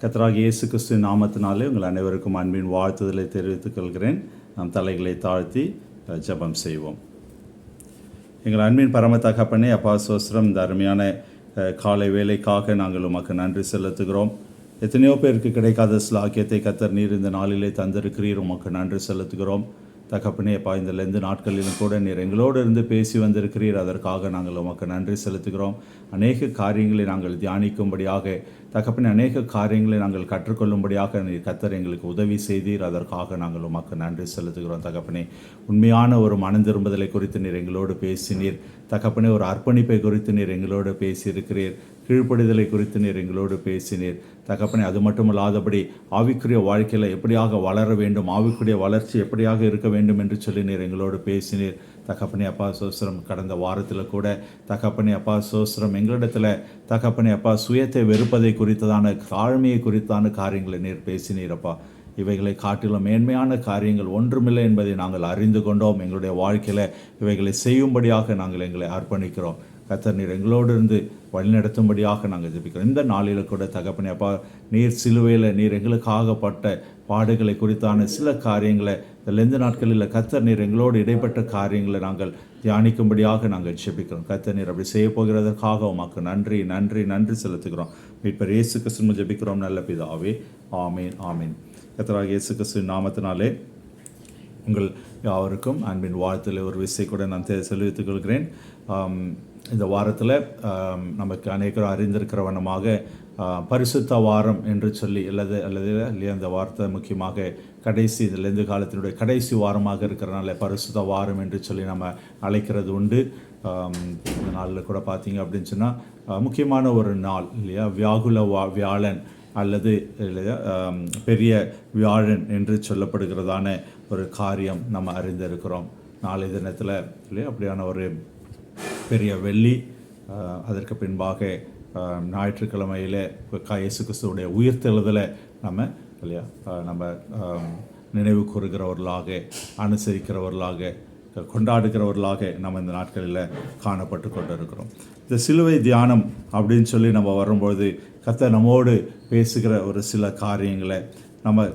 கர்த்தராகிய இயேசு கிறிஸ்துவின் நாமத்தினாலே உங்கள் அனைவருக்கும் அன்பின் வாழ்த்துதலை தெரிவித்துக் கொள்கிறேன். நாம் தலைகளை தாழ்த்தி ஜெபம் செய்வோம். எங்கள் அன்பின் பரம தகப்பனே, அப்பா சோஸ்திரம், இந்த அருமையான காலை வேலைக்காக நாங்கள் உமக்கு நன்றி செலுத்துகிறோம். எத்தனையோ பேருக்கு கிடைக்காத ஸ்லாக்கியத்தை கர்த்தர் நீர் இந்த நாளிலே தந்திருக்கிறீர், உமக்கு நன்றி செலுத்துகிறோம். தகப்பனே, அப்பா இந்த லெந்து நாட்களிலும் கூட நீர் எங்களோடு இருந்து பேசி வந்திருக்கிறீர், அதற்காக நாங்கள் உமக்கு நன்றி செலுத்துகிறோம். அநேக காரியங்களை நாங்கள் தியானிக்கும்படியாக தகப்பனே, அநேக காரியங்களை நாங்கள் கற்றுக்கொள்ளும்படியாக நீர் கர்த்தர் எங்களுக்கு உதவி செய்தீர், அதற்காக நாங்கள் உமக்கு நன்றி செலுத்துகிறோம். தகப்பனே, உண்மையான ஒரு மனம் திரும்புதலை குறித்து நீர் எங்களோடு பேசினீர். தகப்பனே, ஒரு அர்ப்பணிப்பை குறித்து நீர் எங்களோடு பேசியிருக்கிறீர். கீழ்ப்படிதலை குறித்து நீர் எங்களோடு பேசினீர். தகப்பனே, அது மட்டுமல்லாதபடி ஆவிக்குரிய வாழ்க்கையில் எப்படியாக வளர வேண்டும், ஆவிக்குரிய வளர்ச்சி எப்படியாக இருக்க வேண்டும் என்று சொல்லி நீர் எங்களோடு பேசினீர். தகப்பனே அப்பா சோஸ்திரம், கடந்த வாரத்தில் கூட தகப்பனே அப்பா சோஸ்திரம் எங்களிடத்தில் தகப்பனே அப்பா சுயத்தை வெறுப்பதை குறித்ததான தாழ்மையை குறித்தான காரியங்களை நீர் பேசினீரப்பா. இவைகளை காட்டிலும் மேன்மையான காரியங்கள் ஒன்றுமில்லை என்பதை நாங்கள் அறிந்து கொண்டோம். எங்களுடைய வாழ்க்கையில் இவைகளை செய்யும்படியாக நாங்கள் எங்களை அர்ப்பணிக்கிறோம். கர்த்தர் நீர் எங்களோடு இருந்து வழிநடத்தும்படியாக நாங்கள் ஜெபிக்கிறோம். இந்த நாளில் கூட தகப்பனே அப்பா, நீர் சிலுவையில் நீர் எங்களுக்காகப்பட்ட பாடுகளை குறித்தான சில காரியங்களை இந்த லெந்து நாட்களில் கர்த்தர் நீர் எங்களோடு இடைப்பட்ட காரியங்களை நாங்கள் தியானிக்கும்படியாக நாங்கள் ஜெபிக்கிறோம். கர்த்தர் நீர் அப்படி செய்ய போகிறதற்காக உமக்கு நன்றி நன்றி நன்றி செலுத்துகிறோம். மீட்பர் இயேசு கிறிஸ்துவின் ஜெபிக்கிறோம் நல்ல பிதாவே, ஆமீன் ஆமீன். கர்த்தராகிய இயேசு கிறிஸ்துவின் நாமத்தினாலே உங்கள் யாவருக்கும் அன்பின் வாழ்த்தில் ஒரு விஷயம் கூட நான் தெரிவித்துக் கொள்கிறேன். இந்த வாரத்தில் நமக்கு அநேகரும் அறிந்திருக்கிற வண்ணமாக பரிசுத்த வாரம் என்று சொல்லி இல்லையா இந்த வாரத்தை முக்கியமாக கடைசி இதிலேருந்து காலத்தினுடைய கடைசி வாரமாக இருக்கிறனால பரிசுத்த வாரம் என்று சொல்லி நம்ம அழைக்கிறது உண்டு. இந்த நாளில் கூட பார்த்தீங்க அப்படின்னு சொன்னால் முக்கியமான ஒரு நாள் இல்லையா, வியாகுல வியாழன் அல்லது இல்லையா பெரிய வியாழன் என்று சொல்லப்படுகிறதான ஒரு காரியம் நம்ம அறிந்திருக்கிறோம். நாளை தினத்தில் இல்லையா அப்படியான ஒரு பெரிய வெள்ளி, அதற்கு பின்பாக ஞாயிற்றுக்கிழமையில் இயேசு கிறிஸ்துவுடைய உயிர்த்தெழுதலை நம்ம இல்லையா நம்ம நினைவு கூறுகிறவர்களாக, அனுசரிக்கிறவர்களாக, கொண்டாடுகிறவர்களாக நம்ம இந்த நாட்களில் காணப்பட்டு கொண்டு இருக்கிறோம். இந்த சிலுவை தியானம் அப்படின்னு சொல்லி நம்ம வரும்பொழுது கர்த்தர் நம்மோடு பேசுகிற ஒரு சில காரியங்களை,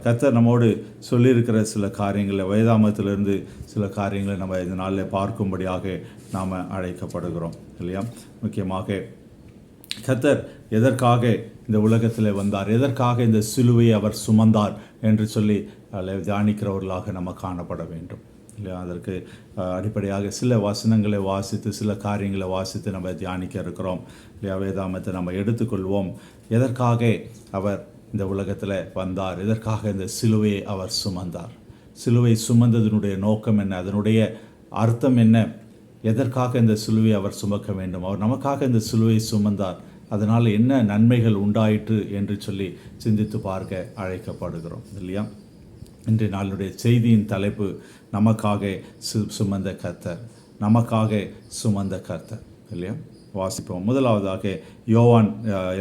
கர்த்தர் நம்மோடு சொல்லியிருக்கிற சில காரியங்களை, வேதாகமத்திலிருந்து சில காரியங்களை நம்ம இந்த நாளில் பார்க்கும்படியாக நாம் அழைக்கப்படுகிறோம் இல்லையா. முக்கியமாக கர்த்தர் எதற்காக இந்த உலகத்தில் வந்தார், எதற்காக இந்த சிலுவையை அவர் சுமந்தார் என்று சொல்லி தியானிக்கிறவர்களாக நம்ம காணப்பட வேண்டும் இல்லையா. அதற்கு அடிப்படையாக சில வசனங்களை வாசித்து, சில காரியங்களை வாசித்து நம்ம தியானிக்க இருக்கிறோம் இல்லையா. வேதாகமத்தை நம்ம எடுத்துக்கொள்வோம். எதற்காக அவர் இந்த உலகத்தில் வந்தார், எதற்காக இந்த சிலுவையை அவர் சுமந்தார், சிலுவை சுமந்ததனுடைய நோக்கம் என்ன, அதனுடைய அர்த்தம் என்ன, எதற்காக இந்த சிலுவையை அவர் சுமக்க வேண்டும், அவர் நமக்காக இந்த சிலுவையை சுமந்தார், அதனால் என்ன நன்மைகள் உண்டாயிற்று என்று சொல்லி சிந்தித்து பார்க்க அழைக்கப்படுகிறோம் இல்லையா. இன்றைய நாளுடைய செய்தியின் தலைப்பு நமக்காக சுமந்த கர்த்தர், நமக்காக சுமந்த கர்த்தர் இல்லையா. வாசிப்போம். முதலாவதாக யோவான்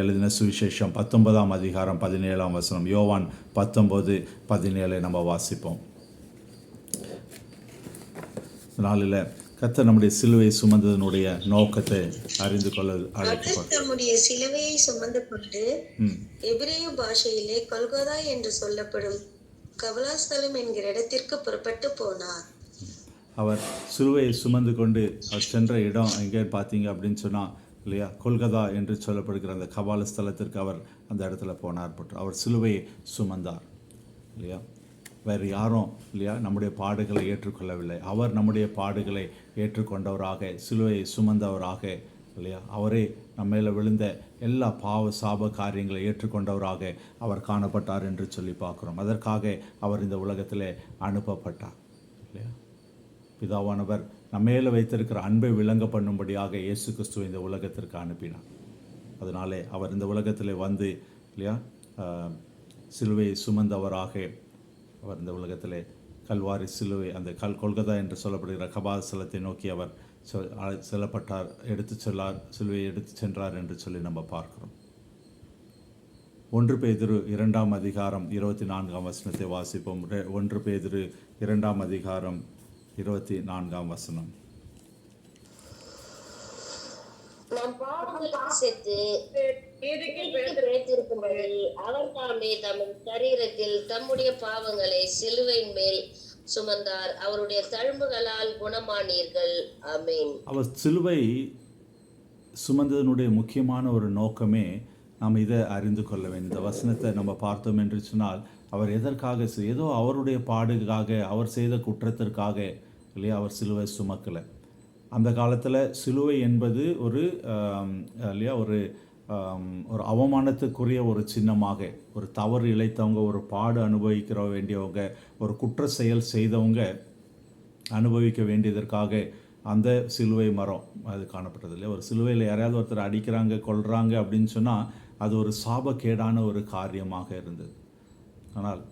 எழுதின சுவிசேஷம் 19ஆம் அதிகாரம் 17ஆம் வசனம். யோவான் 19:17 நம்ம வாசிப்போம். நாளில் கர்த்தர் நம்முடைய சிலுவையை சுமந்ததனுடைய நோக்கத்தை அறிந்து கொள்ள அழைக்கப்பட்டார். நம்முடைய சிலுவையை சுமந்து கொண்டு எபிரேய பாஷையிலே கொல்கோதா என்று சொல்லப்படும் கவலாஸ்தலம் என்கிற இடத்திற்கு புறப்பட்டு போனார். அவர் சிலுவையை சுமந்து கொண்டு அவர் சென்ற இடம் எங்கே பார்த்தீங்க அப்படின்னு சொன்னால் இல்லையா, கொல்கத்தா என்று சொல்லப்படுகிற அந்த கபால ஸ்தலத்திற்கு அவர் அந்த இடத்துல போனார். அவர் சிலுவையை சுமந்தார் இல்லையா. வேறு யாரும் இல்லையா நம்முடைய பாடுகளை ஏற்றுக்கொள்ளவில்லை. அவர் நம்முடைய பாடுகளை ஏற்றுக்கொண்டவராக, சிலுவையை சுமந்தவராக இல்லையா, அவரே நம்ம மேலே விழுந்த எல்லா பாவ சாப காரியங்களை ஏற்றுக்கொண்டவராக அவர் காணப்பட்டார் என்று சொல்லி பார்க்குறோம். அதற்காக அவர் இந்த உலகத்தில் அனுப்பப்பட்டார் இல்லையா. பிதாவானவர் நம்ம மேலே வைத்திருக்கிற அன்பை விளங்க பண்ணும்படியாக இயேசு கிறிஸ்துவை இந்த உலகத்திற்கு அனுப்பினார். அதனாலே அவர் இந்த உலகத்தில் வந்து இல்லையா சிலுவையை சுமந்தவராக அவர் இந்த உலகத்தில் கல்வாரி சிலுவை, அந்த கொல்கத்தா என்று சொல்லப்படுகிற கபாலஸ்தலத்தை நோக்கி அவர் செல்லப்பட்டார், சிலுவையை எடுத்து சென்றார் என்று சொல்லி நம்ம பார்க்கிறோம். 1 பேதுரு 2ஆம் அதிகாரம் 24ஆம் வசனத்தை வாசிப்போம். 1 பேதுரு 2ஆம் அதிகாரம் 24ஆம் வசனம். நாம் பாவங்களுக்கு செத்து நீதிக்கு பிழைத்திருக்கும்படி அவர் தாமே தமது சரீரத்தில் தம்முடைய பாவங்களை சிலுவையின் மேல் சுமந்தார். அவருடைய தழும்புகளால் குணமானீர்கள். ஆமென். அவர் சிலுவை சுமந்ததனுடைய முக்கியமான ஒரு நோக்கமே நாம் இதை அறிந்து கொள்ள வேண்டும். இந்த வசனத்தை நம்ம பார்த்தோம் என்று சொன்னால், அவர் எதற்காக ஏதோ அவருடைய பாடுக்காக, அவர் செய்த குற்றத்திற்காக இல்லையா அவர் சிலுவை சுமக்கலை. அந்த காலத்தில் சிலுவை என்பது ஒரு இல்லையா ஒரு அவமானத்துக்குரிய ஒரு சின்னமாக, ஒரு தவறு இழைத்தவங்க, ஒரு பாடு அனுபவிக்கிற வேண்டியவங்க, ஒரு குற்ற செயல் செய்தவங்க அனுபவிக்க வேண்டியதற்காக அந்த சிலுவை மரம் அது காணப்பட்டது இல்லையா. ஒரு சிலுவையில் யாரையாவது ஒருத்தர் அடிக்கிறாங்க, கொல்றாங்க அப்படின்னு சொன்னால் அது ஒரு சாபக்கேடான ஒரு காரியமாக இருந்தது. ஆனால்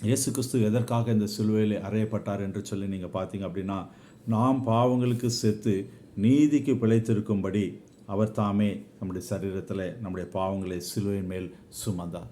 இயேசு கிறிஸ்து எதற்காக இந்த சிலுவையில் அறையப்பட்டார் என்று சொல்லி நீங்கள் பார்த்தீங்க அப்படின்னா, நாம் பாவங்களுக்கு செத்து நீதிக்கு பிழைத்திருக்கும்படி அவர் தாமே நம்முடைய சரீரத்தில் நம்முடைய பாவங்களை சிலுவையின் மேல் சுமந்தார்.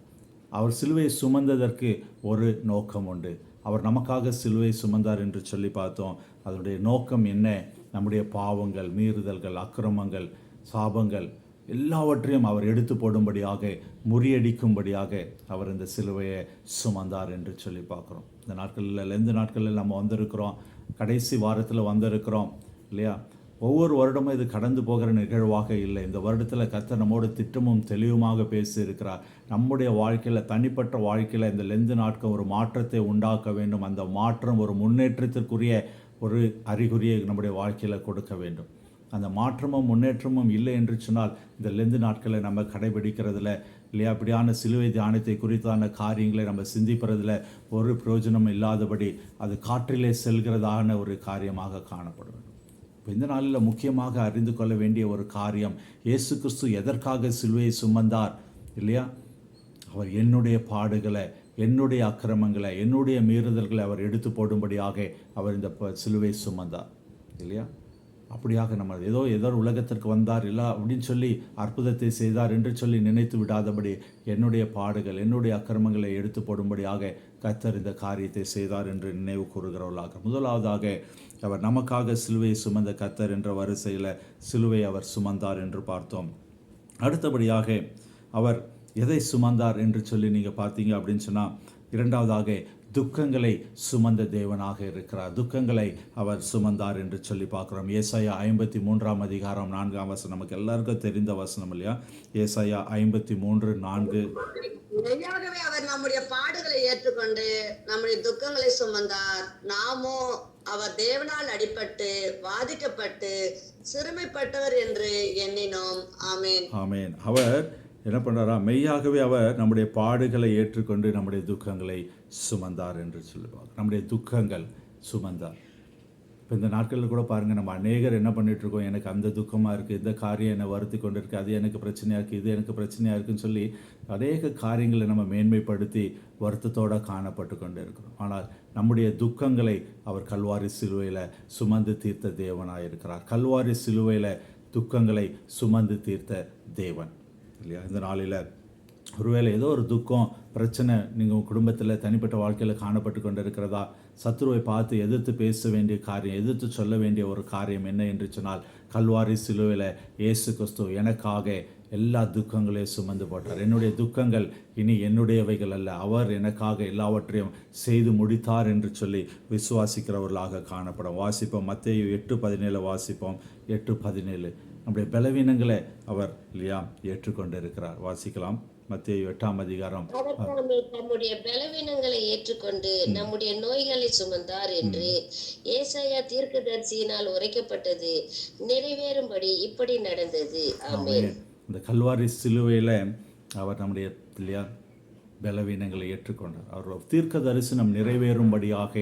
அவர் சிலுவையை சுமந்ததற்கு ஒரு நோக்கம் உண்டு. அவர் நமக்காக சிலுவை சுமந்தார் என்று சொல்லி பார்த்தோம். அதனுடைய நோக்கம் என்ன? நம்முடைய பாவங்கள், மீறுதல்கள், அக்கிரமங்கள், சாபங்கள் எல்லாவற்றையும் அவர் எடுத்து போடும்படியாக, முறியடிக்கும்படியாக அவர் இந்த சிலுவையை சுமந்தார் என்று சொல்லி பார்க்குறோம். இந்த நாட்களில் லெந்து நாட்களில் நம்ம வந்திருக்கிறோம், கடைசி வாரத்தில் வந்திருக்கிறோம் இல்லையா. ஒவ்வொரு வருடமும் இது கடந்து போகிற நிகழ்வாக இல்லை. இந்த வருடத்தில் கர்த்தர் நம்மோடு திட்டமும் தெளிவுமாக பேசியிருக்கிறார். நம்முடைய வாழ்க்கையில், தனிப்பட்ட வாழ்க்கையில் இந்த லெந்து நாட்கள் ஒரு மாற்றத்தை உண்டாக்க வேண்டும். அந்த மாற்றம் ஒரு முன்னேற்றத்திற்குரிய ஒரு அறிகுறியை நம்முடைய வாழ்க்கையில் கொடுக்க வேண்டும். அந்த மாற்றமும் முன்னேற்றமும் இல்லை என்று சொன்னால் இந்த லெந்து நாட்களை நம்ம கடைபிடிக்கிறதுல இல்லையா, அப்படியான சிலுவை தியானத்தை குறித்தான காரியங்களை நம்ம சிந்திப்பதில் ஒரு பிரயோஜனம் இல்லாதபடி அது காற்றிலே செல்கிறதான ஒரு காரியமாக காணப்படும். இந்த நாளில் முக்கியமாக அறிந்து கொள்ள வேண்டிய ஒரு காரியம், இயேசு கிறிஸ்து எதற்காக சிலுவையை சுமந்தார் இல்லையா. அவர் என்னுடைய பாடுகளை, என்னுடைய அக்கிரமங்களை, என்னுடைய மீறுதல்களை அவர் எடுத்து போடும்படியாக அவர் இந்த சிலுவை சுமந்தார் இல்லையா. அப்படியாக நம்ம ஏதோ உலகத்திற்கு வந்தார் இல்லை அப்படின்னு சொல்லி அற்புதத்தை செய்தார் என்று சொல்லி நினைத்து விடாதபடி, என்னுடைய பாடுகள், என்னுடைய அக்கிரமங்களை எடுத்து போடும்படியாக கர்த்தர் இந்த காரியத்தை செய்தார் என்று நினைவு கூறுகிறவர்களாக. முதலாவதாக அவர் நமக்காக சிலுவையை சுமந்த கர்த்தர் என்ற வரிசையில் சிலுவை அவர் சுமந்தார் என்று பார்த்தோம். அடுத்தபடியாக அவர் எதை சுமந்தார் என்று சொல்லி நீங்கள் பார்த்தீங்க அப்படின்னு சொன்னால், இரண்டாவதாக துக்கங்களை சுமந்த தேவனாக இருக்கிறார். துக்கங்களை அவர் சுமந்தார் என்று சொல்லி பார்க்குறோம். ஏசாயா 53:4 நமக்கு எல்லாருக்கும் தெரிந்த வசனம் இல்லையா. ஏசாயா 53:4. மெய்யாகவே அவர் நம்முடைய பாடுகளை ஏற்றுக்கொண்டு நம்முடைய துக்கங்களை சுமந்தார். நாமோ அவர் தேவனால் அடிபட்டு வாதிக்கப்பட்டு சிறுமைப்பட்டவர் என்று எண்ணினோம். ஆமேன், ஆமேன். அவர் என்ன பண்ணுறாரா, மெய்யாகவே அவர் நம்முடைய பாடுகளை ஏற்றுக்கொண்டு நம்முடைய துக்கங்களை சுமந்தார் என்று சொல்லுவாங்க. நம்முடைய துக்கங்கள் சுமந்தார். இப்போ இந்த நாட்களில் கூட பாருங்கள், நம்ம அநேகர் என்ன பண்ணிகிட்ருக்கோம், எனக்கு அந்த துக்கமாக இருக்குது, இந்த காரியம் என்னை வருத்தி கொண்டு இருக்குது, அது எனக்கு பிரச்சனையாக இருக்குது, இது எனக்கு பிரச்சனையாக இருக்குதுன்னு சொல்லி அநேக காரியங்களை நம்ம மேன்மைப்படுத்தி வருத்தத்தோடு காணப்பட்டு கொண்டு இருக்கிறோம். ஆனால் நம்முடைய துக்கங்களை அவர் கல்வாரி சிலுவையில் சுமந்து தீர்த்த தேவனாக இருக்கிறார். கல்வாரி சிலுவையில் துக்கங்களை சுமந்து தீர்த்த தேவன் இல்லையா. இந்த நாளில் ஒருவேளை ஏதோ ஒரு துக்கம், பிரச்சனை நீங்கள் உங்கள் குடும்பத்தில், தனிப்பட்ட வாழ்க்கையில் காணப்பட்டு கொண்டு இருக்கிறதா, சத்துருவை பார்த்து எதிர்த்து பேச வேண்டிய காரியம், எதிர்த்து சொல்ல வேண்டிய ஒரு காரியம் என்ன என்று சொன்னால், கல்வாரி சிலுவையில் இயேசு கிறிஸ்து எனக்காக எல்லா துக்கங்களையும் சுமந்து போட்டார். என்னுடைய துக்கங்கள் இனி என்னுடையவைகள் அல்ல, அவர் எனக்காக எல்லாவற்றையும் செய்து முடித்தார் என்று சொல்லி விசுவாசிக்கிறவர்களாக காணப்படும். வாசிப்போம், மத்தேயு 8:17 வாசிப்போம். 8:17. நம்முடைய பலவீனங்களை அவர் இல்லையா ஏற்றுக்கொண்டு இருக்கிறார். வாசிக்கலாம். மத்தேயு 8:8. நம்முடைய பலவீனங்களை ஏற்றுக்கொண்டு நம்முடைய நோய்களை சுமந்தார் என்று ஏசாயா தீர்க்கதரிசியினால் உரைக்கப்பட்டது நிறைவேறும்படி இப்படி நடந்தது. ஆமென். இந்த கல்வாரி சிலுவையில் அவர் நம்முடைய இல்லையா பலவீனங்களை ஏற்றுக்கொண்டார். அவர் தீர்க்க தரிசனம் நிறைவேறும்படியாக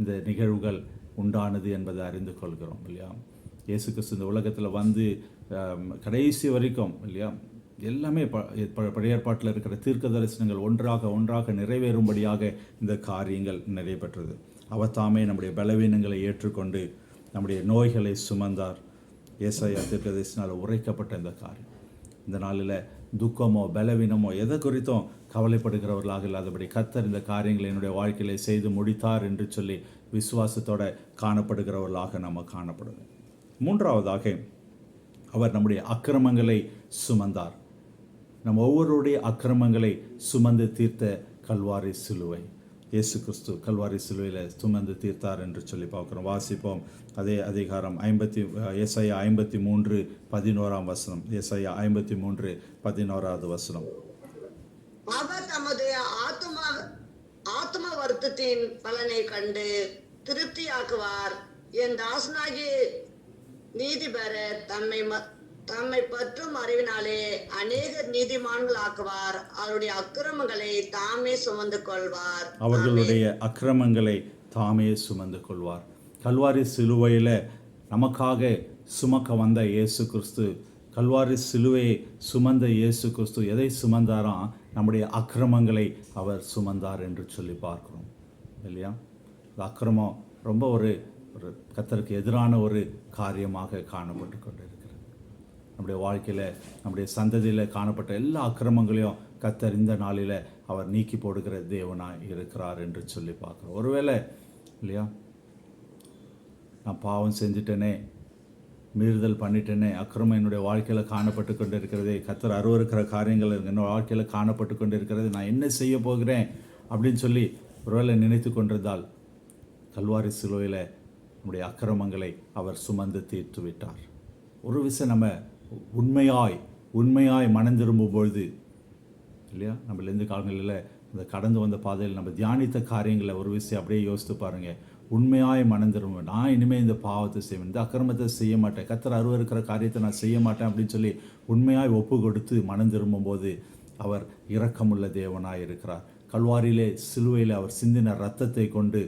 இந்த நிகழ்வுகள் உண்டானது என்பதை அறிந்து கொள்கிறோம் இல்லையா. இயேசு கிறிஸ்து இந்த உலகத்தில் வந்து கடைசி வரைக்கும் இல்லையா எல்லாமே பழைய ஏற்பாட்டில் இருக்கிற தீர்க்க தரிசனங்கள் ஒன்றாக நிறைவேறும்படியாக இந்த காரியங்கள் நிறைவேற்றது. அவர் தாமே நம்முடைய பலவீனங்களை ஏற்றுக்கொண்டு நம்முடைய நோய்களை சுமந்தார். ஏசாயா தீர்க்க தரிசனால் உரைக்கப்பட்ட இந்த காரியம். இந்த நாளில் துக்கமோ பலவீனமோ எதை குறித்தும் கவலைப்படுகிறவர்களாக இல்லாதபடி கர்த்தர் இந்த காரியங்களை என்னுடைய வாழ்க்கையிலே செய்து முடித்தார் என்று சொல்லி விசுவாசத்தோடு காணப்படுகிறவர்களாக நம்ம காணப்படுது. மூன்றாவதாக அவர் நம்முடைய அக்கிரமங்களை சுமந்தார். நம் ஒவ்வொருடைய அக்கிரமங்களை சுமந்து தீர்த்த கல்வாரி சிலுவை. இயேசு கிறிஸ்து கல்வாரி சிலுவையில் சுமந்து தீர்த்தார் என்று சொல்லி பார்க்குறோம். வாசிப்போம் அதே அதிகாரம் ஏசாயா 53:11 ஏசாயா 53:11 அவர் தமது ஆத்ம வருத்தத்தின் பலனை கண்டு திருப்தியாக்குவார். என் தாசனாகி நீதி பெற தம்மை பற்றும் அறிவினாலே அநேக நீதிமான்கள் ஆக்குவார். அவருடைய அக்கிரமங்களை தாமே சுமந்து கொள்வார். அவர்களுடைய அக்கிரமங்களை தாமே சுமந்து கொள்வார். கல்வாரி சிலுவையில் நமக்காக சுமக்க வந்த இயேசு கிறிஸ்து, கல்வாரி சிலுவையை சுமந்த இயேசு கிறிஸ்து எதை சுமந்தாராம்? நம்முடைய அக்கிரமங்களை அவர் சுமந்தார் என்று சொல்லி பார்க்கிறோம் இல்லையா? அக்கிரமம் ரொம்ப ஒரு கர்த்தருக்கு எதிரான ஒரு காரியமாக காணப்பட்டு கொண்டிருக்கிறது. நம்முடைய வாழ்க்கையில், நம்முடைய சந்ததியில் காணப்பட்ட எல்லா அக்கிரமங்களையும் கர்த்தர் இந்த நாளில் அவர் நீக்கி போடுகிற தேவனாய் இருக்கிறார் என்று சொல்லி பார்க்குறோம். ஒருவேளை இல்லையா, நான் பாவம் செஞ்சுட்டேனே, மீறுதல் பண்ணிட்டேனே, அக்கிரமம் என்னுடைய வாழ்க்கையில் காணப்பட்டு கொண்டு இருக்கிறதே, கர்த்தர் அருவருக்கிற காரியங்கள் என்னோட வாழ்க்கையில் காணப்பட்டு கொண்டு இருக்கிறது, நான் என்ன செய்ய போகிறேன் அப்படின்னு சொல்லி ஒருவேளை நினைத்து கொண்டிருந்தால், கல்வாரி சிலுவையில் நம்முடைய அக்கிரமங்களை அவர் சுமந்து தீர்த்து விட்டார். ஒரு விஷயம் நம்ம உண்மையாய் மனம் திரும்பும் பொழுது இல்லையா, நம்மள எந்த காலங்களில் இந்த கடந்து வந்த பாதையில் நம்ம தியானித்த காரியங்களை ஒரு விஷயம் அப்படியே யோசித்து பாருங்கள். உண்மையாய் மனம் திரும்புவேன், நான் இனிமேல் இந்த பாவத்தை செய்வேன், இந்த அக்கிரமத்தை செய்ய மாட்டேன், கர்த்தர் அருவருக்கிற காரியத்தை நான் செய்ய மாட்டேன் அப்படின்னு சொல்லி உண்மையாய் ஒப்பு கொடுத்து மனம் திரும்பும்போது அவர் இரக்கமுள்ள தேவனாய் இருக்கிறார். கல்வாரியிலே சிலுவையில் அவர் சிந்தின ரத்தத்தை கொண்டு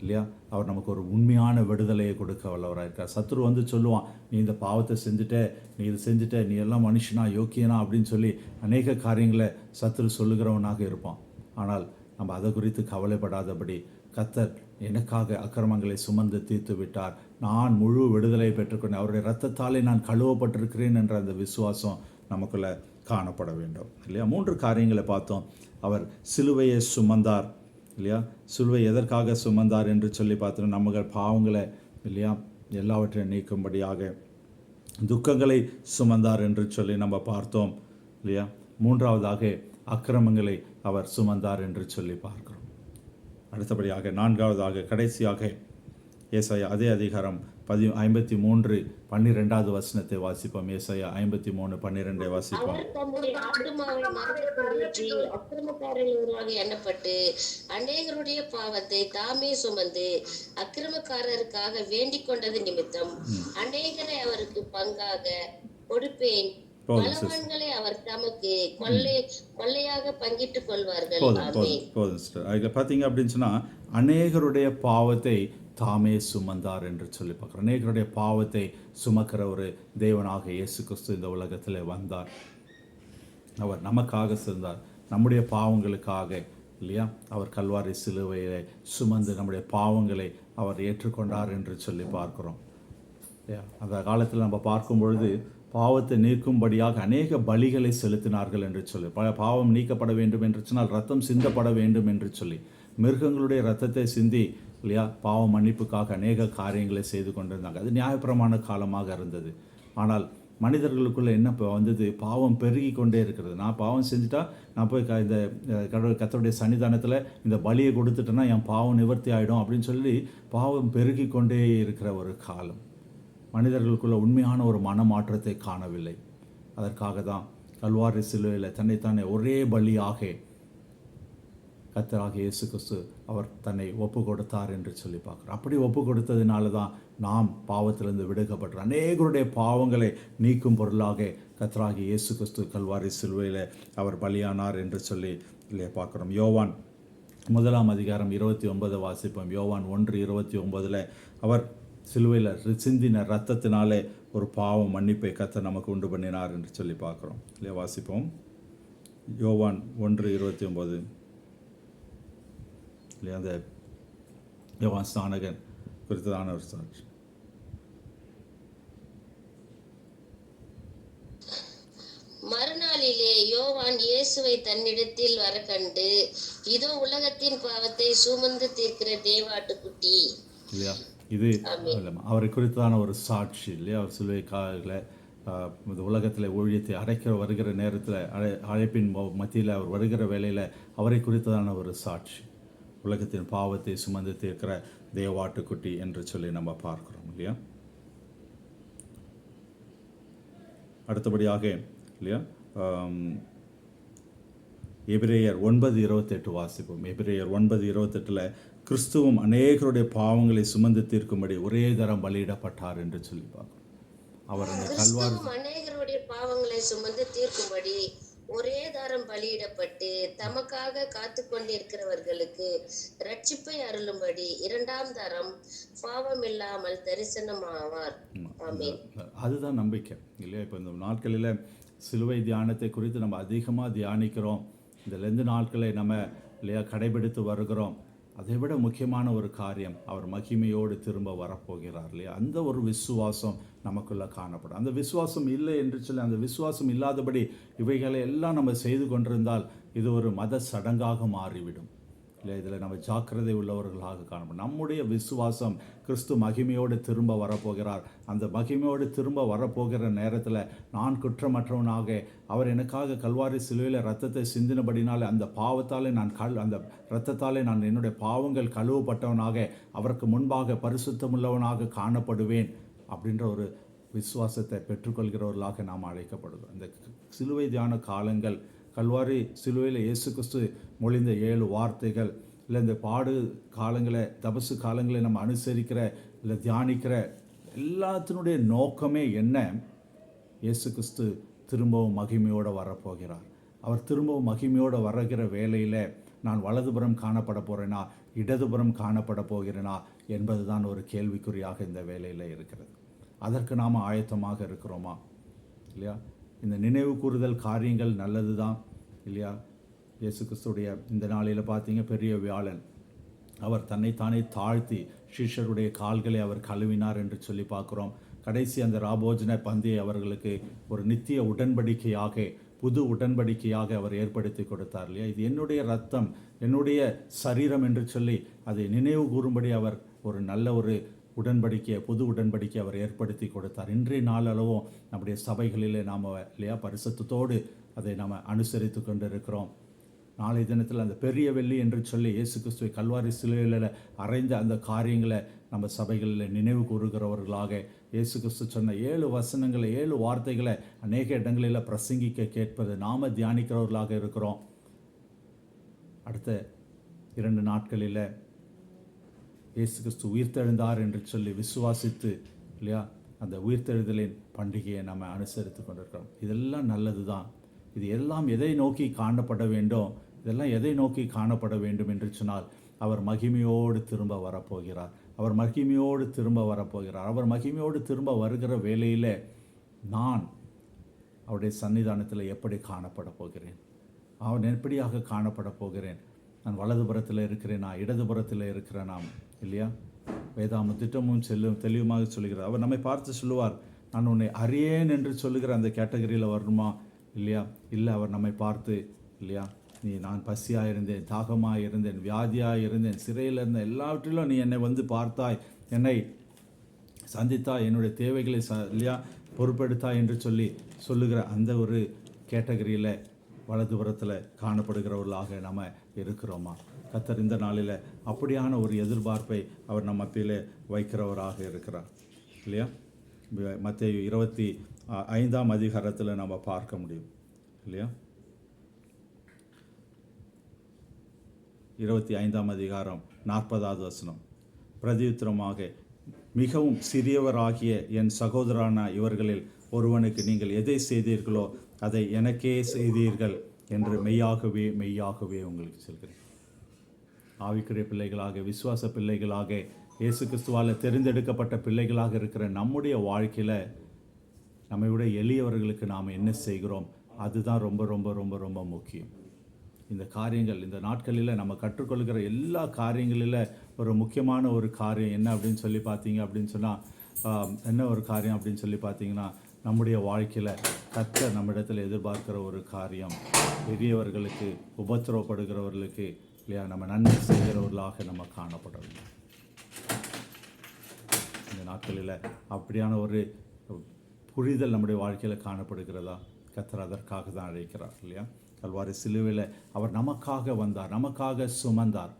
இல்லையா, அவர் நமக்கு ஒரு உண்மையான விடுதலையை கொடுக்க வல்லவராக இருக்கார். சத்துரு வந்து சொல்லுவான், நீ இந்த பாவத்தை செஞ்சுட்ட, நீ இது செஞ்சுட்ட, நீ எல்லாம் மனுஷனா, யோக்கியனா அப்படின்னு சொல்லி அநேக காரியங்களை சத்துரு சொல்லுகிறவனாக இருப்பான். ஆனால் நம்ம அதை குறித்து கவலைப்படாதபடி, கர்த்தர் எனக்காக அக்கிரமங்களை சுமந்து தீர்த்து விட்டார், நான் முழு விடுதலை பெற்றுக்கொண்டேன், அவருடைய இரத்தத்தாலே நான் கழுவப்பட்டிருக்கிறேன் என்ற அந்த விசுவாசம் நமக்குள்ளே காணப்பட வேண்டும் இல்லையா? 3 காரியங்களை பார்த்தோம். அவர் சிலுவையை சுமந்தார் இல்லையா? சிலுவை எதற்காக சுமந்தார் என்று சொல்லி பார்த்தோம். நம்ம பாவங்களை இல்லையா எல்லாவற்றையும் நீக்கும்படியாக துக்கங்களை சுமந்தார் என்று சொல்லி நம்ம பார்த்தோம் இல்லையா? 3ஆவதாக அக்கிரமங்களை அவர் சுமந்தார் என்று சொல்லி பார்க்கிறோம். அடுத்தபடியாக 4ஆவதாக கடைசியாக ஏசாயா அதே அதிகாரம் 53:12 வாசிப்போம். ஏசாயா 53:12 வாசிப்போம். அவர் தம்முடைய ஆத்துமாவை மரணத்திற்கு அக்கிரமக்காரர்களாக எண்ணப்பட்டு அநேகருடைய பாவத்தை தாமே சுமந்து அக்கிரமக்காரருக்காக வேண்டிக் கொண்டது நிமித்தம் அநேகரை அவருக்கு பங்காக கொடுப்பேன், பலவான்களை அவர் தமக்கு கொள்ளையாக பங்கிட்டுக் கொள்வார்கள். போதும் சிஸ்டர். அதில் பார்த்தீங்க அப்படின்னு சொன்னால், அநேகருடைய பாவத்தை தாமே சுமந்தார் என்று சொல்லி பார்க்குறோம். அநேகருடைய பாவத்தை சுமக்கிற ஒரு தேவனாக இயேசு கிறிஸ்து இந்த உலகத்தில் வந்தார். அவர் நமக்காக சென்றார், நம்முடைய பாவங்களுக்காக இல்லையா? அவர் கல்வாரி சிலுவையை சுமந்து நம்முடைய பாவங்களை அவர் ஏற்றுக்கொண்டார் என்று சொல்லி பார்க்குறோம். அந்த காலத்தில் நம்ம பார்க்கும் பொழுது பாவத்தை நீக்கும்படியாக அநேக பலிகளை செலுத்தினார்கள் என்று சொல்லி, பாவம் நீக்கப்பட வேண்டும் என்று சொன்னால் ரத்தம் சிந்தப்பட வேண்டும் என்று சொல்லி மிருகங்களுடைய ரத்தத்தை சிந்தி இல்லையா பாவ மன்னிப்புக்காக அநேக காரியங்களை செய்து கொண்டிருந்தாங்க. அது நியாயப்பிரமாண காலமாக இருந்தது. ஆனால் மனிதர்களுக்குள்ளே என்ன வந்தது? பாவம் பெருகி கொண்டே இருக்கிறது. நான் பாவம் செஞ்சுட்டா நான் போய் இந்த கர்த்தருடைய சன்னிதானத்தில் இந்த பலியை கொடுத்துட்டேன்னா என் பாவம் நிவர்த்தி ஆகிடும் அப்படின்னு சொல்லி பாவம் பெருகி கொண்டே இருக்கிற ஒரு காலம். மனிதர்களுக்குள்ள உண்மையான ஒரு மனமாற்றத்தை காணவில்லை. அதற்காக தான் கல்வாரி சிலுவையில் தன்னைத்தானே ஒரே பலியாக கர்த்தராகிய இயேசு கிறிஸ்து அவர் தன்னை ஒப்பு கொடுத்தார் என்று சொல்லி பார்க்குறோம். அப்படி ஒப்பு கொடுத்ததுனால தான் நாம் பாவத்திலிருந்து விடுக்கப்பட்டோம். அநேகருடைய பாவங்களை நீக்கும் பொருளாக கர்த்தராகிய இயேசு கிறிஸ்து கல்வாரி சிலுவையில் அவர் பலியானார் என்று சொல்லி இல்லையா பார்க்குறோம். யோவான் 1:29 வாசிப்போம். யோவான் 1:29 அவர் சிலுவையில் சிந்தின ரத்தத்தினாலே ஒரு பாவம் மன்னிப்பை கர்த்தர் நமக்கு உண்டு பண்ணினார் என்று சொல்லி பார்க்குறோம் இல்லையா? வாசிப்போம். யோவான் 1:29 இல்லையா? அந்த யோவான் ஸ்நானகன் குறித்ததான ஒரு சாட்சி. மறுநாளிலே யோவான் இயேசுவை தன்னிடத்தில் வர கண்டு, இதோ உலகத்தின் பாவத்தை சுமந்து தீர்க்கிற தேவாட்டுக்குட்டி இல்லையா? இது அவரை குறித்ததான ஒரு சாட்சி இல்லையா? அவர் சிலுவை காலில் இந்த உலகத்தில் ஊழியத்தை அடைக்கிற வருகிற நேரத்தில் அழைப்பின் மத்தியில் அவர் வருகிற வேளையில் அவரை குறித்ததான ஒரு சாட்சி. உலகத்தின் பாவத்தை சுமந்து தீர்க்கிற தேவாட்டுக்குட்டி என்று சொல்லி நம்ம பார்க்குறோம் இல்லையா. அடுத்தபடியாக இல்லையா எபிரேயர் 9:28 வாசிப்போம். எபிரேயர் 9:28 கிறிஸ்துவும் அநேகருடைய பாவங்களை சுமந்து தீர்க்கும்படி ஒரே தரம் பலியிடப்பட்டார் என்று சொல்லி பார்க்கிறோம். அவர் அந்த கல்வாரி அநேகருடைய பாவங்களை சுமந்து தீர்க்கும்படி ஒரே தாரம் பலியிடப்பட்டு தமக்காக காத்து கொண்டிருக்கிறவர்களுக்கு ரட்சிப்பை அருளும்படி இரண்டாம் தரம் பாவம் இல்லாமல் தரிசனமாவார். ஆமென். அதுதான் நம்பிக்கை இல்லையா. இப்போ இந்த நாட்களில் சிலுவை தியானத்தை குறித்து நம்ம அதிகமாக தியானிக்கிறோம். இந்த லெந்து நாட்களை நம்ம இல்லையா கடைபிடித்து வருகிறோம். அதை விட முக்கியமான ஒரு காரியம், அவர் மகிமையோடு திரும்ப வரப்போகிறார் இல்லையா. அந்த ஒரு விசுவாசம் நமக்குள்ளே காணப்படும். அந்த விசுவாசம் இல்லை என்று சொல்லி, அந்த விசுவாசம் இல்லாதபடி இவைகளை எல்லாம் நம்ம செய்து கொண்டிருந்தால் இது ஒரு மத சடங்காக மாறிவிடும் இல்லை. இதில் நம்ம ஜாக்கிரதை உள்ளவர்களாக காணப்படும். நம்முடைய விசுவாசம் கிறிஸ்து மகிமையோடு திரும்ப வரப்போகிறார். அந்த மகிமையோடு திரும்ப வரப்போகிற நேரத்தில் நான் குற்றமற்றவனாக அவர் எனக்காக கல்வாரி சிலுவையில் இரத்தத்தை சிந்தினபடினாலே அந்த பாவத்தாலே அந்த இரத்தத்தாலே நான் என்னுடைய பாவங்கள் கழுவப்பட்டவனாக அவருக்கு முன்பாக பரிசுத்தமுள்ளவனாக காணப்படுவேன் அப்படின்ற ஒரு விசுவாசத்தை பெற்றுக்கொள்கிறவர்களாக நாம் அழைக்கப்படுகிறோம். இந்த சிலுவை தியான காலங்கள், கல்வாரி சிலுவையில் இயேசு கிறிஸ்து மொழிந்த 7 வார்த்தைகள் இல்லை, இந்த பாடு காலங்களை, தபசு காலங்களை நம்ம அனுசரிக்கிற இல்லை தியானிக்கிற எல்லாத்தினுடைய நோக்கமே என்ன? இயேசு கிறிஸ்து திரும்பவும் மகிமையோடு வரப்போகிறார். அவர் திரும்பவும் மகிமையோடு வருகிற வேளையில் நான் வலதுபுறம் காணப்பட போகிறேனா இடதுபுறம் காணப்பட போகிறேனா என்பது தான் ஒரு கேள்விக்குறியாக இந்த வேளையில் இருக்கிறது. அதற்கு நாம் ஆயத்தமாக இருக்கிறோமா இல்லையா? இந்த நினைவு கூறுதல் காரியங்கள் நல்லது தான் இல்லையா. இயேசு கிறிஸ்துடைய இந்த நாளில் பார்த்தீங்க, பெரிய வியாழன், அவர் தன்னைத்தானே தாழ்த்தி சீஷருடைய கால்களை அவர் கழுவினார் என்று சொல்லி பார்க்குறோம். கடைசி அந்த ராபோஜன பந்தியை அவர்களுக்கு ஒரு நித்திய உடன்படிக்கையாக, புது உடன்படிக்கையாக அவர் ஏற்படுத்தி கொடுத்தார் இல்லையா. இது என்னுடைய ரத்தம், என்னுடைய சரீரம் என்று சொல்லி அதை நினைவு கூறும்படி அவர் ஒரு நல்ல ஒரு உடன்படிக்கையை, புது உடன்படிக்கை அவர் ஏற்படுத்தி கொடுத்தார். இன்றைய நாளளவும் நம்முடைய சபைகளில் நாம் இல்லையா பரிசுத்தத்தோடு அதை நாம் அனுசரித்து கொண்டு இருக்கிறோம். நாளைய தினத்தில் அந்த பெரிய வெள்ளி என்று சொல்லி இயேசு கிறிஸ்துவை கல்வாரி சிலுவையில் அறைந்த அந்த காரியங்களை நம்ம சபைகளில் நினைவு கூறுகிறவர்களாக, இயேசு கிறிஸ்து சொன்ன 7 வசனங்களை, 7 வார்த்தைகளை அநேக இடங்களில் பிரசங்கிக்க கேட்பது நாம் தியானிக்கிறவர்களாக இருக்கிறோம். அடுத்த 2 நாட்களில் இயேசு கிறிஸ்து உயிர்த்தெழுந்தார் என்று சொல்லி விசுவாசித்து இல்லையா அந்த உயிர்த்தெழுதலின் பண்டிகையை நம்ம அனுசரித்து கொண்டிருக்கிறோம். இதெல்லாம் நல்லது தான். இது எல்லாம் எதை நோக்கி காணப்பட வேண்டும்? இதெல்லாம் எதை நோக்கி காணப்பட வேண்டும் என்று சொன்னால், அவர் மகிமையோடு திரும்ப வரப்போகிறார். அவர் மகிமையோடு திரும்ப வரப்போகிறார். அவர் மகிமையோடு திரும்ப வருகிற வேளையில் நான் அவருடைய சன்னிதானத்தில் எப்படி காணப்பட போகிறேன்? அவன் எப்படியாக காணப்பட போகிறேன்? நான் வலதுபுறத்தில் இருக்கிறேனா இடதுபுறத்தில் இருக்கிறேனா இல்லையா? வேதாம திட்டமும் தெளிவுமாக சொல்லுகிறார். அவர் நம்மை பார்த்து சொல்லுவார், நான் உன்னை அறியேன் என்று சொல்லுகிற அந்த கேட்டகரியில் வரணுமா இல்லையா? இல்லை, அவர் நம்மை பார்த்து இல்லையா, நான் பசியாக இருந்தேன், தாகமாக இருந்தேன், வியாதியாக இருந்தேன், சிறையில் இருந்தேன், எல்லாவற்றிலும் நீ என்னை வந்து பார்த்தாய், என்னை சந்தித்தாய், என்னுடைய தேவைகளை இல்லையா பொறுப்பெடுத்தாய் என்று சொல்லுகிற அந்த ஒரு கேட்டகரியில் வலதுபுறத்தில் காணப்படுகிறவர்களாக நம்ம இருக்கிறோமா? கர்த்தர் இந்த நாளில் அப்படியான ஒரு எதிர்பார்ப்பை அவர் நம்ம மத்தியில் வைக்கிறவராக இருக்கிறார் இல்லையா? மத்தேயு 25ஆம் அதிகாரத்தில் நம்ம பார்க்க முடியும் இல்லையா? 25ஆம் அதிகாரம் 40வது வசனம், பிரதியுத்தரமாக, மிகவும் சிறியவராகிய என் சகோதரனான இவர்களில் ஒருவனுக்கு நீங்கள் எதை செய்தீர்களோ அதை எனக்கே செய்தீர்கள் என்று மெய்யாகவே மெய்யாகவே உங்களுக்கு சொல்கிறேன். ஆவிக்குரிய பிள்ளைகளாக, விசுவாச பிள்ளைகளாக, இயேசு கிறிஸ்துவால் தெரிந்தெடுக்கப்பட்ட பிள்ளைகளாக இருக்கிற நம்முடைய வாழ்க்கையில் நம்மை விட எளியவர்களுக்கு நாம் என்ன செய்கிறோம், அதுதான் ரொம்ப ரொம்ப ரொம்ப ரொம்ப முக்கியம். இந்த காரியங்கள் இந்த நாட்களில் நம்ம கற்றுக்கொள்கிற எல்லா காரியங்களில் ஒரு முக்கியமான ஒரு காரியம் என்ன அப்படின்னு சொல்லி பார்த்தீங்க அப்படின்னு சொன்னால், என்ன ஒரு காரியம் அப்படின்னு சொல்லி பார்த்தீங்கன்னா, நம்முடைய வாழ்க்கையில் கர்த்தர் நம்மிடத்தில் எதிர்பார்க்கிற ஒரு காரியம், பெரியவர்களுக்கு உபத்திரவப்படுகிறவர்களுக்கு இல்லையா நம்ம நன்மை செய்கிறவர்களாக நம்ம காணப்படணும். இந்த நாட்களில் அப்படியான ஒரு புரிதல் நம்முடைய வாழ்க்கையில் காணப்படுகிறதா? கர்த்தர் அதற்காக தான் அழைக்கிறார் இல்லையா? கல்வாரி சிலுவையில் அவர் நமக்காக வந்தார், நமக்காக சுமந்தார்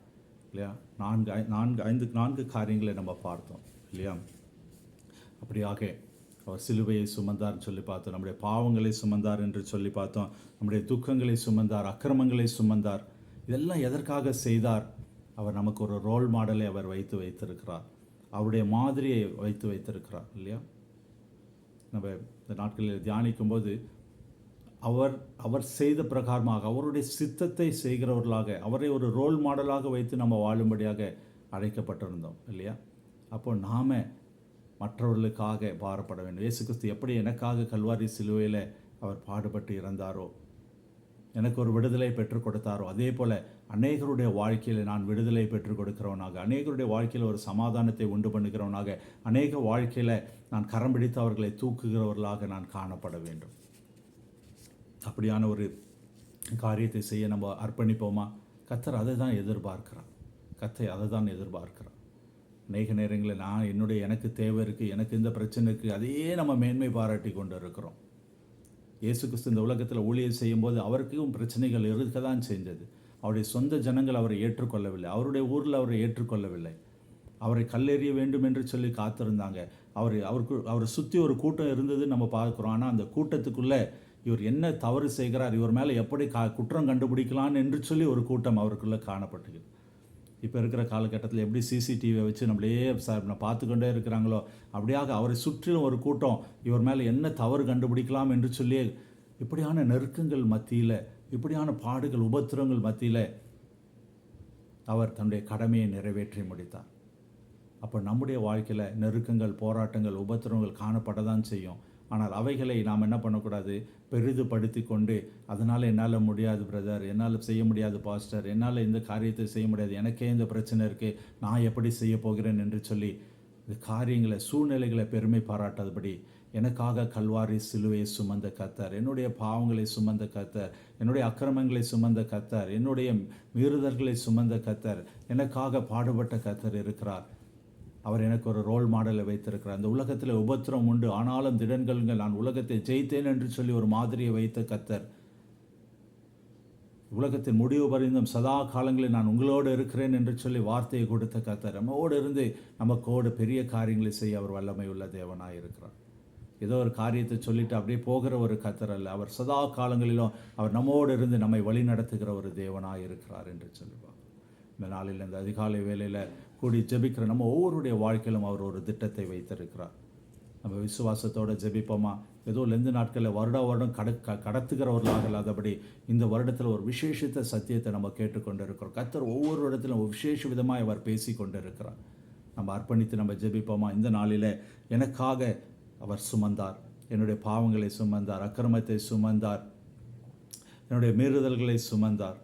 இல்லையா? 4 காரியங்களை நம்ம பார்த்தோம் இல்லையா? அப்படியாக அவர் சிலுவையை சுமந்தார்னு சொல்லி பார்த்தோம், நம்முடைய பாவங்களை சுமந்தார் என்று சொல்லி பார்த்தோம், நம்முடைய துக்கங்களை சுமந்தார், அக்கிரமங்களை சுமந்தார். இதெல்லாம் எதற்காக செய்தார்? அவர் நமக்கு ஒரு ரோல் மாடலை அவர் வைத்திருக்கிறார், அவருடைய மாதிரியை வைத்திருக்கிறார் இல்லையா? நம்ம இந்த நாட்களில் தியானிக்கும்போது அவர் செய்த பிரகாரமாக அவருடைய சித்தத்தை செய்கிறவர்களாக அவரை ஒரு ரோல் மாடலாக வைத்து நம்ம வாழும்படியாக அழைக்கப்பட்டிருந்தோம் இல்லையா? அப்போ நாம் மற்றவர்களுக்காக பாரப்பட வேண்டும். இயேசு கிறிஸ்து எப்படி எனக்காக கல்வாரி சிலுவையில் அவர் பாடுபட்டு இறந்தாரோ, எனக்கு ஒரு விடுதலை பெற்றுக் கொடுத்தாரோ, அதே போல் அநேகருடைய வாழ்க்கையில் நான் விடுதலை பெற்றுக் கொடுக்கிறவனாக, அநேகருடைய வாழ்க்கையில் ஒரு சமாதானத்தை உண்டு பண்ணுகிறவனாக, அநேக வாழ்க்கையில் நான் கரம் பிடித்து அவர்களை தூக்குகிறவர்களாக நான் காணப்பட வேண்டும். அப்படியான ஒரு காரியத்தை செய்ய நம்ம அர்ப்பணிப்போமா? கர்த்தர் அதை தான் எதிர்பார்க்கிறார். கர்த்தர் அதை தான் எதிர்பார்க்கிறார். அநேக நேரங்களில் எனக்கு தேவை இருக்குது, எனக்கு இந்த பிரச்சனை இருக்குது, அதையே நம்ம மேன்மை பாராட்டி கொண்டு இருக்கிறோம். இயேசு கிறிஸ்து இந்த உலகத்தில் ஊழியம் செய்யும்போது அவருக்கும் பிரச்சனைகள் இருக்க தான் செஞ்சது. அவருடைய சொந்த ஜனங்கள் அவரை ஏற்றுக்கொள்ளவில்லை, அவருடைய ஊரில் அவரை ஏற்றுக்கொள்ளவில்லை, அவரை கல்லெறிய வேண்டும் என்று சொல்லி காத்திருந்தாங்க. அவரை சுற்றி ஒரு கூட்டம் இருந்தது நம்ம பார்க்குறோம். ஆனால் அந்த கூட்டத்துக்குள்ளே இவர் என்ன தவறு செய்கிறார், இவர் மேலே எப்படி குற்றம் கண்டுபிடிக்கலான்னு என்று சொல்லி ஒரு கூட்டம் அவருக்குள்ளே காணப்பட்டது. இப்போ இருக்கிற காலகட்டத்தில் எப்படி சிசிடிவியை வச்சு நம்மளையே பார்த்துக்கொண்டே இருக்கிறாங்களோ, அப்படியாக அவரை சுற்றிலும் ஒரு கூட்டம் இவர் மேலே என்ன தவறு கண்டுபிடிக்கலாம் என்று சொல்லி இப்படியான நெருக்கங்கள் மத்தியில், இப்படியான பாடுகள் உபத்திரங்கள் மத்தியில் அவர் தன்னுடைய கடமையை நிறைவேற்றி முடித்தார். அப்போ நம்முடைய வாழ்க்கையில் நெருக்கங்கள், போராட்டங்கள், உபத்திரங்கள் காணப்பட தான் செய்யும். ஆனால் அவைகளை நாம் என்ன பண்ணக்கூடாது? பெரிதுபடுத்தி கொண்டு அதனால் என்னால் முடியாது பிரதர், என்னால் செய்ய முடியாது பாஸ்டர், என்னால் இந்த காரியத்தை செய்ய முடியாது, எனக்கே இந்த பிரச்சனை இருக்குது, நான் எப்படி செய்ய போகிறேன் என்று சொல்லி இந்த காரியங்களை, சூழ்நிலைகளை பெருமை பாராட்டாதபடி, எனக்காக கல்வாரி சிலுவையை சுமந்த கர்த்தர், என்னுடைய பாவங்களை சுமந்த கர்த்தர், என்னுடைய அக்கிரமங்களை சுமந்த கர்த்தர், என்னுடைய மீறுதல்களை சுமந்த கர்த்தர், எனக்காக பாடுபட்ட கர்த்தர் இருக்கிறார். அவர் எனக்கு ஒரு ரோல் மாடலை வைத்திருக்கிறார். அந்த உலகத்தில் உபத்திரம் உண்டு, ஆனாலும் திடன்களுங்கள், நான் உலகத்தை ஜெயித்தேன் என்று சொல்லி ஒரு மாதிரியை வைத்த கர்த்தர், உலகத்தின் முடிவு பரிந்தும் சதா காலங்களில் நான் உங்களோடு இருக்கிறேன் என்று சொல்லி வார்த்தையை கொடுத்த கர்த்தர், நம்மோடு இருந்து நமக்கோடு பெரிய காரியங்களை செய்ய அவர் வல்லமை உள்ள தேவனாக இருக்கிறார். ஏதோ ஒரு காரியத்தை சொல்லிட்டு அப்படியே போகிற ஒரு கர்த்தர் அல்ல, அவர் சதா காலங்களிலும் அவர் நம்மோடு இருந்து நம்மை வழி நடத்துகிற ஒரு தேவனாக இருக்கிறார் என்று சொல்லுவார். இந்த நாளில், இந்த அதிகாலை வேளையில் கூடி ஜெபிக்கிற நம்ம ஒவ்வொருடைய வாழ்க்கையிலும் அவர் ஒரு திட்டத்தை வைத்திருக்கிறார். நம்ம விசுவாசத்தோடு ஜெபிப்போமா? ஏதோ லெந்து நாட்களில் வருடம் கடத்துகிறவர்களாக இல்லாதபடி இந்த வருடத்தில் ஒரு விசேஷித்த சத்தியத்தை நம்ம கேட்டுக்கொண்டு இருக்கிறோம். கர்த்தர் ஒவ்வொரு இடத்திலும் ஒரு விசேஷ விதமாக அவர் பேசி கொண்டு இருக்கிறார். நம்ம அர்ப்பணித்து நம்ம ஜெபிப்போமா? இந்த நாளில் எனக்காக அவர் சுமந்தார், என்னுடைய பாவங்களை சுமந்தார், அக்கிரமத்தை சுமந்தார், என்னுடைய மீறுதல்களை சுமந்தார்,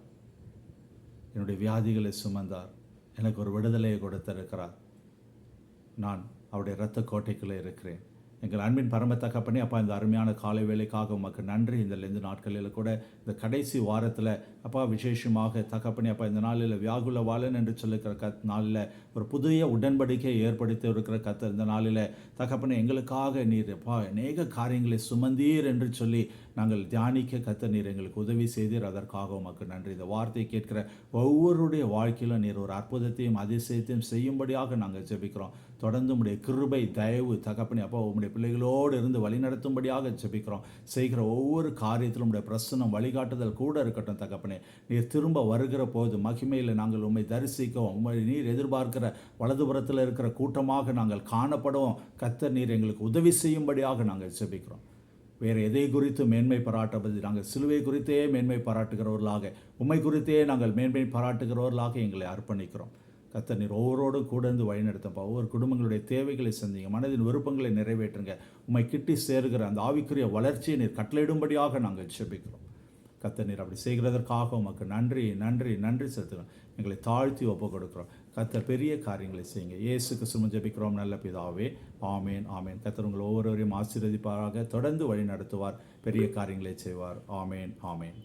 என்னுடைய வியாதிகளை சுமந்தார், எனக்கு ஒரு விடுதலையை கொடுத்திருக்கிறார். நான் அவருடைய இரத்த கோட்டைக்குள்ளே இருக்கிறேன். எங்கள் அன்பின் பரம தகப்பனே, அப்பா, இந்த அருமையான காலை வேளைக்காக உமக்கு நன்றி. இந்த லெந்து நாட்களில் கூட இந்த கடைசி வாரத்தில் அப்பா விசேஷமாக தகப்பனே, அப்பா, இந்த நாளில் வியாகுல வாழன் என்று சொல்லிக்கிற நாளில் ஒரு புதிய உடன்படிக்கையை ஏற்படுத்தி இருக்கிற கர்த்தர், இந்த நாளில் தகப்பனே எங்களுக்காக நீர் அப்பா அநேக காரியங்களை சுமந்தீர் என்று சொல்லி நாங்கள் தியானிக்க கர்த்தர் நீர் எங்களுக்கு உதவி செய்தீர். அதற்காக உமக்கு நன்றி. இந்த வார்த்தையை கேட்கிற ஒவ்வொருடைய வாழ்க்கையிலும் நீர் ஒரு அற்புதத்தையும் அதிசயத்தையும் செய்யும்படியாக நாங்கள் ஜெபிக்கிறோம். தொடர்ந்து உம்முடைய கிருபை, தயவு தகப்பனே அப்பா உம்முடைய பிள்ளைகளோடு இருந்து வழிநடத்தும்படியாக ஜெபிக்கிறோம். செய்கிற ஒவ்வொரு காரியத்திலும் உம்முடைய பிரசன்னம், வழிகாட்டுதல் கூட இருக்கட்டும் தகப்பனே. நீர் திரும்ப வருகிற போது மகிமையில் நாங்கள் உம்மை தரிசிக்கவும், உம்மை நீர் எதிர்பார்க்கிற வலதுபுறத்தில் இருக்கிற கூட்டமாக நாங்கள் காணப்படவும் கர்த்தர் நீர் எங்களுக்கு உதவி செய்யும்படியாக நாங்கள் ஜெபிக்கிறோம். வேறு எதை குறித்து மேன்மை பாராட்டுவது, நாங்கள் சிலுவை குறித்தே மேன்மை பாராட்டுகிறவர்களாக, உம்மை குறித்தே நாங்கள் மேன்மை பாராட்டுகிறவர்களாக எங்களை அர்ப்பணிக்கிறோம். கர்த்தர் நீர் ஒவ்வொருவரோடும் கூட இருந்து வழிநடத்தப்பா. ஒவ்வொரு குடும்பங்களுடைய தேவைகளை சந்திங்க, மனதின் விருப்பங்களை நிறைவேற்றுங்க. உம்மை கிட்டி சேருகிற அந்த ஆவிக்குரிய வளர்ச்சியை நீர் கட்டளையிடும்படியாக நாங்கள் ஜெபிக்கிறோம். கர்த்தர் நீர் அப்படி செய்கிறதற்காக உமக்கு நன்றி நன்றி நன்றி செலுத்துகிறோம். எங்களை தாழ்த்தி ஒப்பு கொடுக்குறோம். கர்த்தர் பெரிய காரியங்களை செய்யுங்க. இயேசு கிறிஸ்துவின் ஜெபிக்கிறோம் நல்ல பிதாவே, ஆமேன் ஆமேன். கர்த்தர் உங்கள் ஒவ்வொருவரையும் ஆசீர்வதிப்பாராக, தொடர்ந்து வழி நடத்துவார், பெரிய காரியங்களை செய்வார். ஆமேன் ஆமேன்.